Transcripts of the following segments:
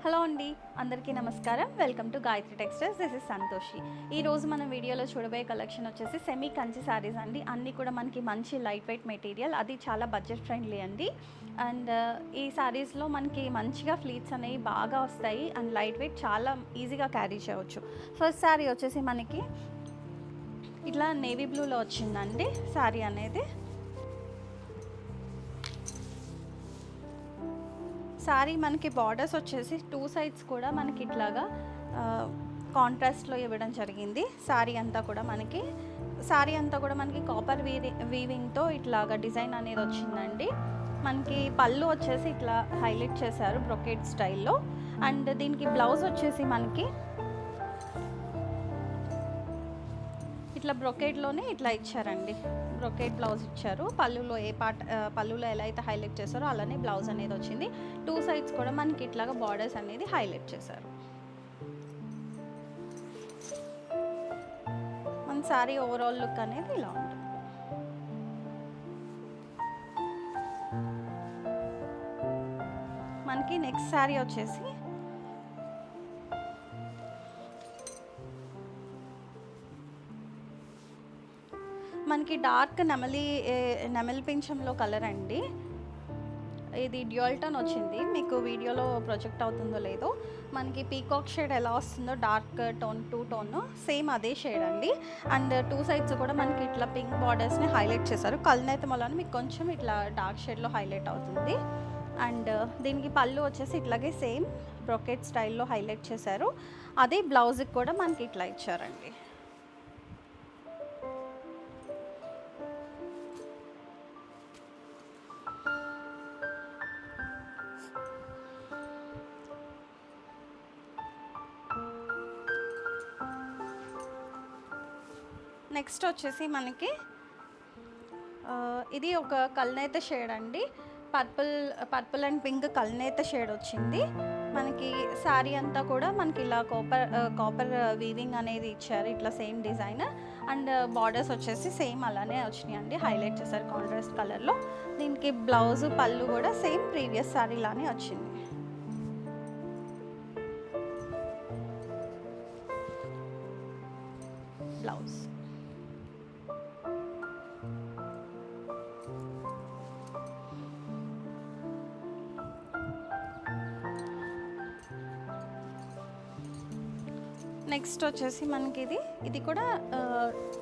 Hello అండి, అందరికీ నమస్కారం. Welcome to Gayatri textiles. This is Santoshi. ఈరోజు మనం వీడియోలో చూడబోయే కలెక్షన్ వచ్చేసి సెమీ కంచి శారీస్ అండి. అన్నీ కూడా మనకి మంచి లైట్ వెయిట్ మెటీరియల్, అది చాలా బడ్జెట్ ఫ్రెండ్లీ అండి. అండ్ ఈ శారీస్లో మనకి మంచిగా ఫ్లీట్స్ అనేవి బాగా వస్తాయి అండ్ లైట్ వెయిట్, చాలా ఈజీగా క్యారీ చేయవచ్చు. ఫస్ట్ శారీ వచ్చేసి మనకి ఇట్లా నేవీ బ్లూలో వచ్చిందండి శారీ అనేది. శారీ మనకి బార్డర్స్ వచ్చేసి టూ సైడ్స్ కూడా మనకి ఇట్లాగా కాంట్రాస్ట్లో ఇవ్వడం జరిగింది. శారీ అంతా కూడా మనకి కాపర్ వీవింగ్తో ఇట్లాగా డిజైన్ అనేది వచ్చిందండి. మనకి పళ్ళు వచ్చేసి ఇట్లా హైలైట్ చేశారు బ్రొకేట్ స్టైల్లో. అండ్ దీనికి బ్లౌజ్ వచ్చేసి మనకి ఇట్లా బ్రొకేట్లోనే ఇట్లా ఇచ్చారండి. బ్రొకేట్ బ్లౌజ్ ఇచ్చారు. పళ్ళులో ఎలా అయితే హైలైట్ చేశారో అలానే బ్లౌజ్ అనేది వచ్చింది. టూ సైడ్స్ కూడా మనకి ఇట్లాగా బార్డర్స్ అనేది హైలైట్ చేశారు. మన శారీ ఓవరాల్ లుక్ అనేది ఇలా ఉంటుంది. మనకి నెక్స్ట్ శారీ వచ్చేసి మనకి డార్క్ నెమలి పింఛంలో కలర్ అండి. ఇది డ్యూయల్ టోన్ వచ్చింది. మీకు వీడియోలో ప్రొజెక్ట్ అవుతుందో లేదో, మనకి పీకాక్ షేడ్ ఎలా వస్తుందో dark tone, two tone same అదే షేడ్ అండి. అండ్ టూ సైడ్స్ కూడా మనకి ఇట్లా పింక్ బార్డర్స్ని హైలైట్ చేశారు. కలనైతే మొలని మీకు కొంచెం ఇట్లా డార్క్ షేడ్లో హైలైట్ అవుతుంది. అండ్ దీనికి పళ్ళు వచ్చేసి ఇట్లాగే సేమ్ బ్రొకెట్ స్టైల్లో హైలైట్ చేశారు. అదే బ్లౌజ్కి కూడా మనకి ఇట్లా ఇచ్చారండి. నెక్స్ట్ వచ్చేసి మనకి ఇది ఒక కల్నేత షేడ్ అండి. పర్పుల్ అండ్ పింక్ కల్నేత షేడ్ వచ్చింది. మనకి శారీ అంతా కూడా మనకి ఇలా కాపర్ వీవింగ్ అనేది ఇచ్చారు. ఇట్లా సేమ్ డిజైన్ అండ్ బార్డర్స్ వచ్చేసి సేమ్ అలానే వచ్చినాయి అండి. హైలైట్ చేశారు కాంట్రాస్ట్ కలర్లో. దీనికి బ్లౌజ్ పళ్ళు కూడా సేమ్ ప్రీవియస్ శారీ లానే వచ్చింది. బ్లౌజ్ నెక్స్ట్ వచ్చేసి మనకి ఇది కూడా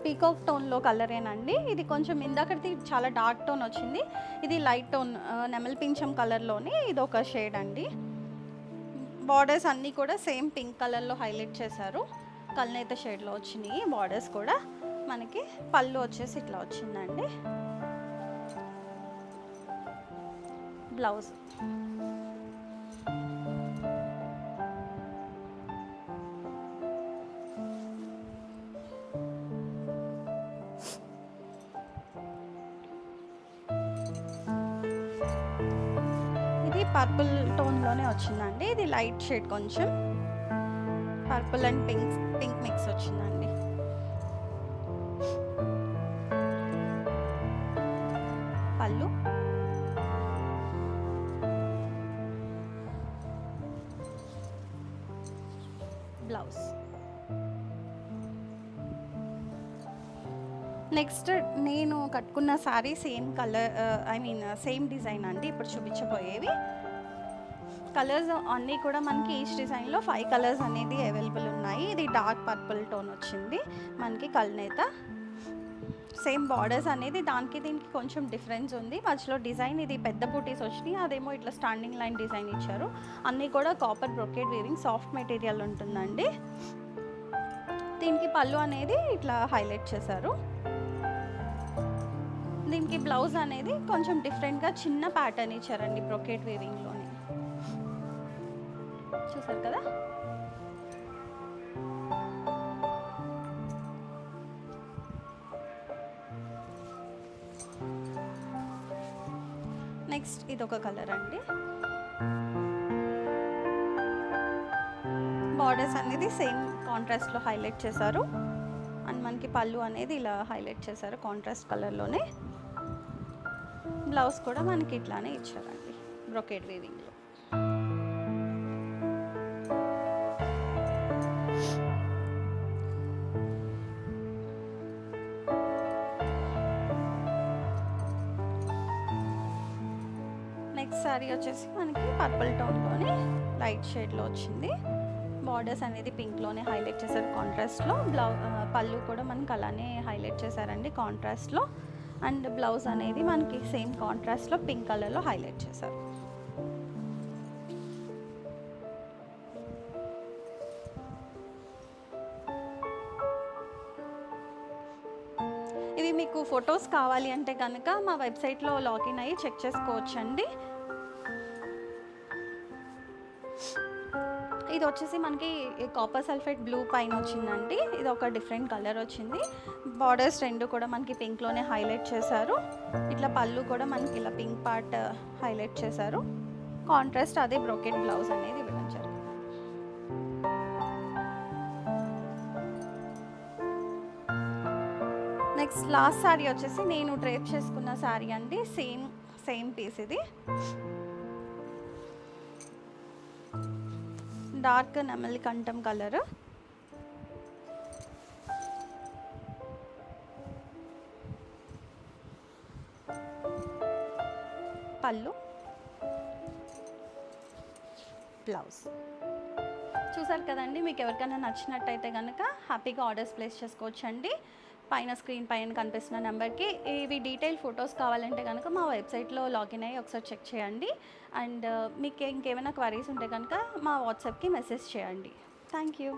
పీకాక్ టోన్లో కలరేనండి. ఇది కొంచెం ఇందాకటి చాలా డార్క్ టోన్ వచ్చింది. ఇది లైట్ టోన్ నెమలి పింఛం కలర్లోనే ఇది ఒక షేడ్ అండి. బార్డర్స్ అన్నీ కూడా సేమ్ పింక్ కలర్లో హైలైట్ చేశారు. కల్నేత షేడ్లో వచ్చినాయి బార్డర్స్ కూడా. మనకి పళ్ళు వచ్చేసి ఇట్లా వచ్చిందండి. బ్లౌజ్ ఇది పర్పుల్ టోన్లోనే వచ్చిందండి. ఇది లైట్ షేడ్, కొంచెం పర్పుల్ అండ్ పింక్ మిక్స్ వచ్చిందండి. పళ్ళు బ్లౌజ్. నెక్స్ట్ నేను కట్టుకున్న sari same colour, same design అండి. ఇప్పుడు చూపించబోయేవి కలర్స్ అన్నీ కూడా మనకి ఈచ్ డిజైన్లో 5 కలర్స్ అనేది అవైలబుల్ ఉన్నాయి. ఇది డార్క్ పర్పుల్ టోన్ వచ్చింది మనకి కల్నేత. సేమ్ బార్డర్స్ అనేది దీనికి కొంచెం డిఫరెన్స్ ఉంది. మధ్యలో డిజైన్ ఇది పెద్ద బూటీస్ వచ్చినాయి, అదేమో ఇట్లా స్టాండింగ్ లైన్ డిజైన్ ఇచ్చారు. అన్నీ కూడా copper brocade weaving, soft material ఉంటుందండి. దీనికి పళ్ళు అనేది ఇట్లా హైలైట్ చేశారు. దీనికి బ్లౌజ్ అనేది కొంచెం డిఫరెంట్గా చిన్న ప్యాటర్న్ ఇచ్చారండి బ్రొకేట్ వీవింగ్లోని. చూసారు కదా. నెక్స్ట్ ఇదొక కలర్ అండి. బార్డర్స్ అనేది సేమ్ కాంట్రాస్ట్లో హైలైట్ చేశారు. అండ్ మనకి పళ్ళు అనేది ఇలా హైలైట్ చేశారు కాంట్రాస్ట్ కలర్లోనే. బ్లౌజ్ కూడా మనకి ఇట్లానే ఇచ్చారండి బ్రొకేట్ వీవింగ్లో. శారీ వచ్చేసి మనకి పర్పుల్ టోన్లోనే లైట్ షేడ్లో వచ్చింది. బార్డర్స్ అనేది పింక్లోనే హైలైట్ చేశారు కాంట్రాస్ట్లో. పళ్ళు కూడా మనకి అలానే హైలైట్ చేశారండి కాంట్రాస్ట్లో. అండ్ బ్లౌజ్ అనేది మనకి సేమ్ కాంట్రాస్ట్లో పింక్ కలర్లో హైలైట్ చేశారు. ఇవి మీకు ఫొటోస్ కావాలి అంటే కనుక మా వెబ్సైట్లో లాగిన్ అయ్యి చెక్ చేసుకోవచ్చండి. ఇది వచ్చేసి మనకి కాపర్ సల్ఫేట్ బ్లూ పైన వచ్చిందండి. ఇది ఒక డిఫరెంట్ కలర్ వచ్చింది. బార్డర్స్ రెండు కూడా మనకి పింక్లోనే హైలైట్ చేశారు. ఇట్లా పళ్ళు కూడా మనకి ఇలా పింక్ పార్ట్ హైలైట్ చేశారు. కాంట్రాస్ట్ అదే బ్రోకెట్ బ్లౌజ్ అనేది ఇవ్వడం జరిగింది. నెక్స్ట్ లాస్ట్ శారీ వచ్చేసి నేను డ్రేప్ చేసుకున్న శారీ అండి. సేమ్ పీస్ ఇది. డార్క్ నెమలి కంఠం కలర్. పళ్ళు, బ్లౌజ్. చూసారు కదండి. మీకు ఎవరికైనా నచ్చినట్టయితే కనుక హ్యాపీగా ఆర్డర్స్ ప్లేస్ చేసుకోవచ్చండి. పైన స్క్రీన్ పైన కనిపిస్తున్న నెంబర్కి. ఇవి డీటెయిల్ ఫొటోస్ కావాలంటే కనుక మా వెబ్సైట్లో లాగిన్ అయ్యి ఒకసారి చెక్ చేయండి. అండ్ మీకు ఇంకేమైనా క్వరీస్ ఉంటే కనుక మా వాట్సాప్కి మెసేజ్ చేయండి. Thank you.